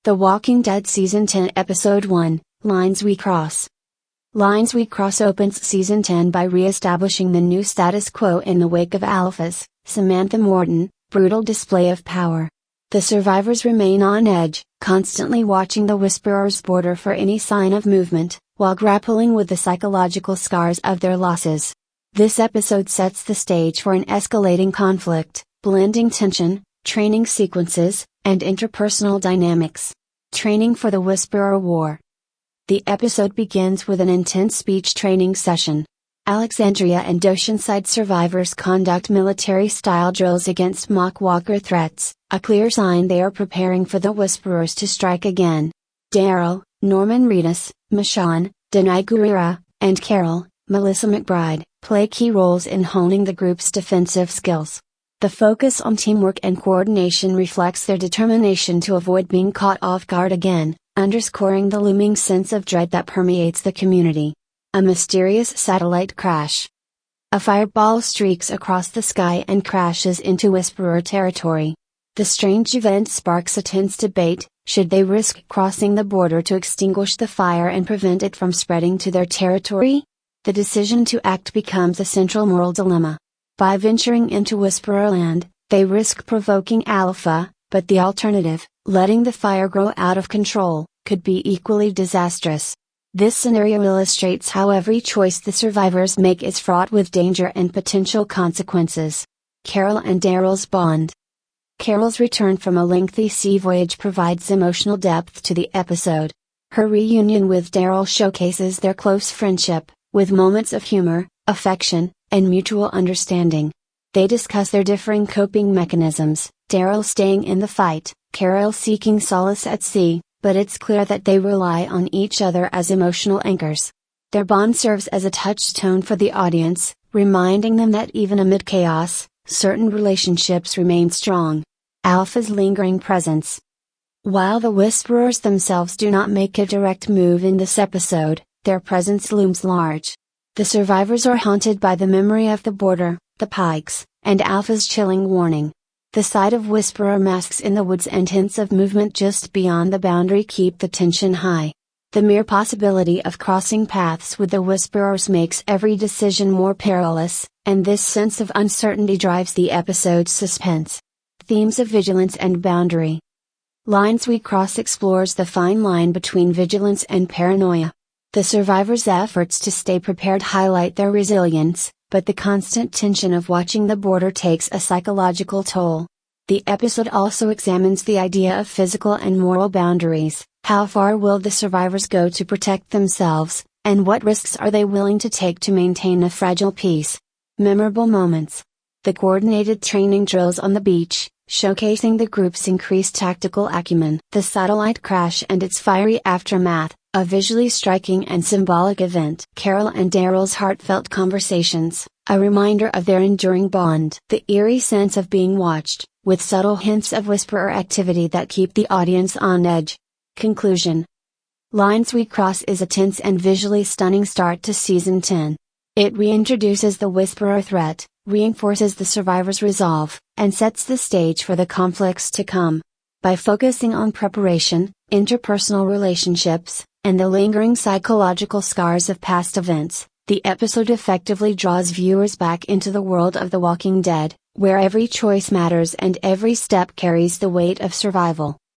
The Walking Dead Season 10 Episode 1, Lines We Cross. Lines We Cross opens Season 10 by re-establishing the new status quo in the wake of Alpha's, Samantha Morton, brutal display of power. The survivors remain on edge, constantly watching the Whisperer's border for any sign of movement, while grappling with the psychological scars of their losses. This episode sets the stage for an escalating conflict, blending tension, training sequences, and interpersonal dynamics. Training for the Whisperer War. The episode begins with an intense speech training session. Alexandria and Oceanside survivors conduct military-style drills against mock-walker threats, a clear sign they are preparing for the Whisperers to strike again. Daryl, Norman Reedus, Michonne, Denai Guerrera, and Carol, Melissa McBride, play key roles in honing the group's defensive skills. The focus on teamwork and coordination reflects their determination to avoid being caught off guard again, underscoring the looming sense of dread that permeates the community. A mysterious satellite crash. A fireball streaks across the sky and crashes into Whisperer territory. The strange event sparks a tense debate: should they risk crossing the border to extinguish the fire and prevent it from spreading to their territory? The decision to act becomes a central moral dilemma. By venturing into Whisperer land, they risk provoking Alpha, but the alternative, letting the fire grow out of control, could be equally disastrous. This scenario illustrates how every choice the survivors make is fraught with danger and potential consequences. Carol and Daryl's bond. Carol's return from a lengthy sea voyage provides emotional depth to the episode. Her reunion with Daryl showcases their close friendship, with moments of humor, affection, and mutual understanding. They discuss their differing coping mechanisms, Daryl staying in the fight, Carol seeking solace at sea, but it's clear that they rely on each other as emotional anchors. Their bond serves as a touchstone for the audience, reminding them that even amid chaos, certain relationships remain strong. Alpha's lingering presence. While the Whisperers themselves do not make a direct move in this episode, their presence looms large. The survivors are haunted by the memory of the border, the Pikes, and Alpha's chilling warning. The sight of Whisperer masks in the woods and hints of movement just beyond the boundary keep the tension high. The mere possibility of crossing paths with the Whisperers makes every decision more perilous, and this sense of uncertainty drives the episode's suspense. Themes of vigilance and boundary. Lines We Cross explores the fine line between vigilance and paranoia. The survivors' efforts to stay prepared highlight their resilience, but the constant tension of watching the border takes a psychological toll. The episode also examines the idea of physical and moral boundaries. How far will the survivors go to protect themselves, and what risks are they willing to take to maintain a fragile peace? Memorable moments. The coordinated training drills on the beach, showcasing the group's increased tactical acumen. The satellite crash and its fiery aftermath, a visually striking and symbolic event. Carol and Daryl's heartfelt conversations, a reminder of their enduring bond. The eerie sense of being watched, with subtle hints of Whisperer activity that keep the audience on edge. Conclusion. Lines We Cross is a tense and visually stunning start to Season 10. It reintroduces the Whisperer threat, reinforces the survivors' resolve, and sets the stage for the conflicts to come. By focusing on preparation, interpersonal relationships, and the lingering psychological scars of past events, the episode effectively draws viewers back into the world of The Walking Dead, where every choice matters and every step carries the weight of survival.